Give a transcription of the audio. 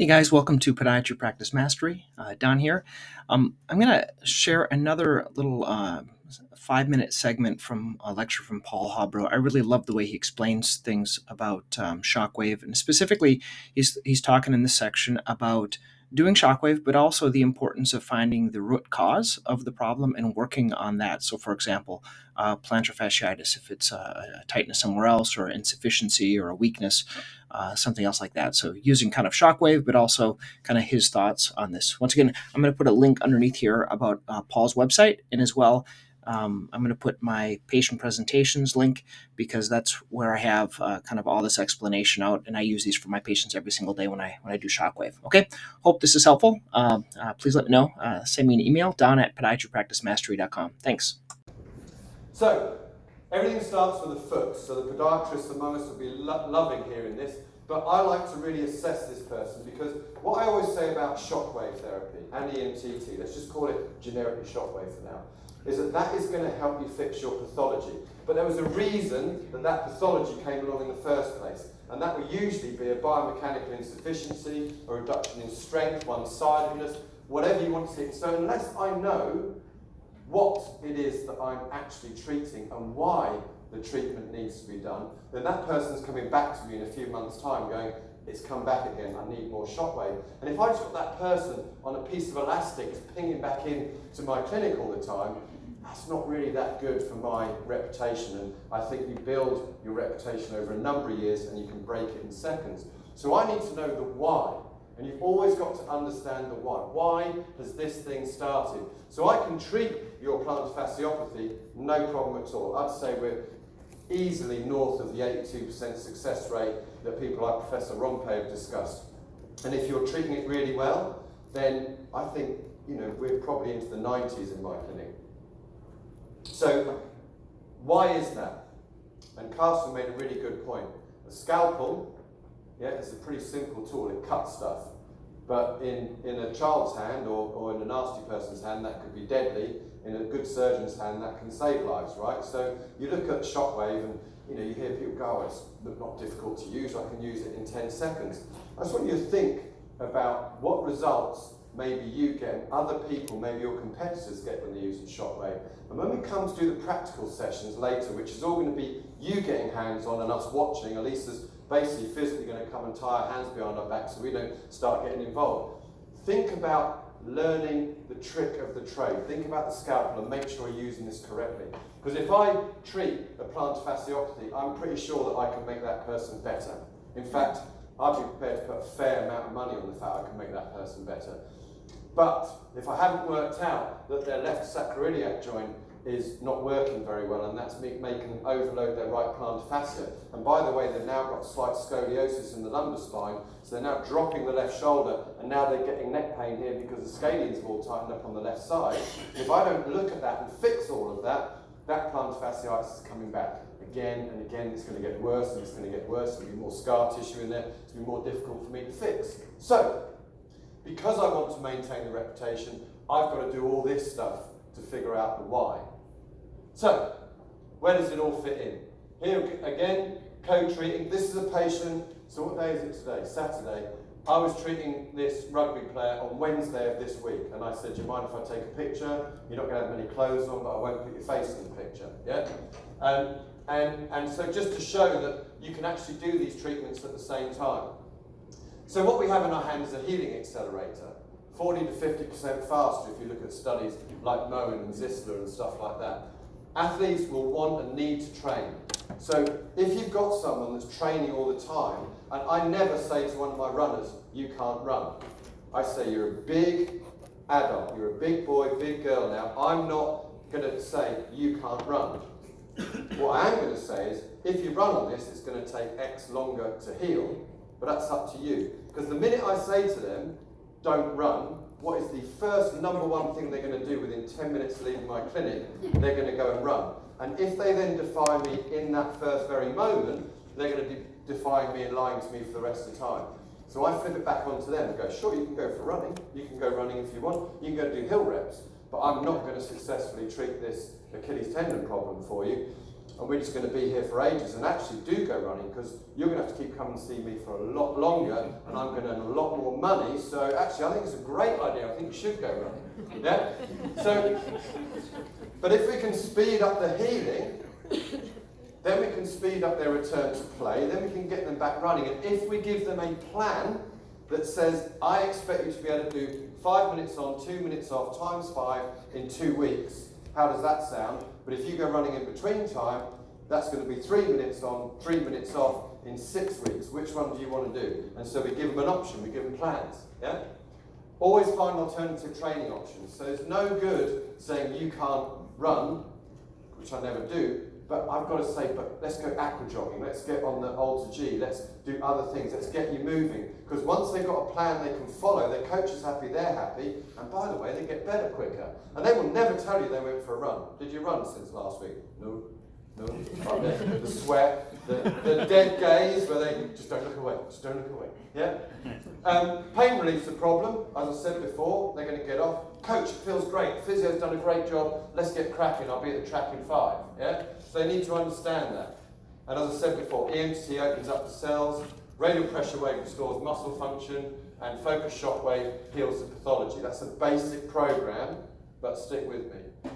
Hey guys, welcome to Podiatry Practice Mastery. Don here. I'm going to share another little 5-minute segment from a lecture from Paul Hobrough. I really love the way he explains things about shockwave, and specifically, he's talking in this section about doing shockwave, but also the importance of finding the root cause of the problem and working on that. So, for example, plantar fasciitis, if it's a tightness somewhere else, or insufficiency, or a weakness. Something else like that. So using kind of shockwave, but also kind of his thoughts on this. Once again, I'm going to put a link underneath here about Paul's website, and as well, I'm going to put my patient presentations link because that's where I have kind of all this explanation out, and I use these for my patients every single day when I do shockwave. Okay, hope this is helpful. Please let me know. Send me an email, don@podiatrypracticemastery.com. Thanks. So, everything starts with the foot, so the podiatrists among us will be loving hearing this, but I like to really assess this person because what I always say about shockwave therapy and EMTT, let's just call it generically shockwave for now, is that is going to help you fix your pathology. But there was a reason that pathology came along in the first place, and that will usually be a biomechanical insufficiency, a reduction in strength, one-sidedness, whatever you want to see. So unless I know what it is that I'm actually treating and why the treatment needs to be done, then that person's coming back to me in a few months' time going, it's come back again, I need more shockwave. And if I just got that person on a piece of elastic pinging back in to my clinic all the time, that's not really that good for my reputation. And I think you build your reputation over a number of years and you can break it in seconds. So I need to know the why. And you've always got to understand the why. Why has this thing started? So I can treat your plantar fasciopathy, no problem at all. I'd say we're easily north of the 82% success rate that people like Professor Rompe have discussed. And if you're treating it really well, then I think we're probably into the 90s in my clinic. So why is that? And Carsten made a really good point. A scalpel, it's a pretty simple tool, it cuts stuff. But in a child's hand or in a nasty person's hand, that could be deadly. In a good surgeon's hand, that can save lives, right? So you look at shockwave and you hear people go, oh, it's not difficult to use, I can use it in 10 seconds. I just want you to think about what results maybe you get and other people, maybe your competitors get when they're using shockwave. And when we come to do the practical sessions later, which is all going to be you getting hands-on and us watching, Elisa's basically physically going to come and tie our hands behind our back so we don't start getting involved. Think about learning the trick of the trade. Think about the scalpel and make sure you're using this correctly. Because if I treat a plantar fasciopathy, I'm pretty sure that I can make that person better. In fact, I'd be prepared to put a fair amount of money on the fact I can make that person better. But if I haven't worked out that their left sacroiliac joint is not working very well, and that's making them overload their right plantar fascia. And by the way, they've now got slight scoliosis in the lumbar spine, so they're now dropping the left shoulder, and now they're getting neck pain here because the scalenes have all tightened up on the left side. If I don't look at that and fix all of that, that plantar fasciitis is coming back again and again. It's going to get worse and it's going to get worse. There'll be more scar tissue in there. It's going to be more difficult for me to fix. So, because I want to maintain the reputation, I've got to do all this stuff to figure out the why. So, where does it all fit in? Here again, co-treating. This is a patient, so what day is it today? Saturday. I was treating this rugby player on Wednesday of this week, and I said, do you mind if I take a picture? You're not going to have many clothes on, but I won't put your face in the picture, yeah? And so just to show that you can actually do these treatments at the same time. So what we have in our hand is a healing accelerator, 40 to 50% faster if you look at studies like Moen and Zisler and stuff like that. Athletes will want and need to train. So if you've got someone that's training all the time, and I never say to one of my runners, you can't run. I say you're a big adult, you're a big boy, big girl now. I'm not going to say you can't run. What I am going to say is, if you run on this, it's going to take X longer to heal, but that's up to you. Because the minute I say to them, don't run, what is the first number one thing they're going to do within 10 minutes of leaving my clinic? They're going to go and run. And if they then defy me in that first very moment, they're going to be defying me and lying to me for the rest of the time. So I flip it back onto them and go, sure, you can go for running. You can go running if you want. You can go do hill reps. But I'm not going to successfully treat this Achilles tendon problem for you. and we're just going to be here for ages, and actually do go running, because you're going to have to keep coming and see me for a lot longer, and I'm going to earn a lot more money. So actually, I think it's a great idea. I think you should go running. Yeah? So, but if we can speed up the healing, then we can speed up their return to play, then we can get them back running. And if we give them a plan that says, I expect you to be able to do 5 minutes on, 2 minutes off, times 5 in 2 weeks. How does that sound? But if you go running in between time, that's going to be 3 minutes on, 3 minutes off in 6 weeks. Which one do you want to do? And so we give them an option, we give them plans. Yeah? Always find alternative training options. So it's no good saying you can't run, which I never do, but I've got to say, but let's go aqua jogging, let's get on the Alter G, let's do other things, let's get you moving. Because once they've got a plan they can follow, their coach is happy, they're happy, and by the way, they get better quicker. And they will never tell you they went for a run. Did you run since last week? No. No? The sweat, the dead gaze, where they just don't look away, just don't look away. Yeah? Pain relief's a problem, as I said before, they're going to get off. Coach, it feels great, physio's done a great job, let's get cracking, I'll be at the track in 5. Yeah? So they need to understand that. And as I said before, EMT opens up the cells, radial pressure wave restores muscle function, and focused shockwave heals the pathology. That's a basic program, but stick with me.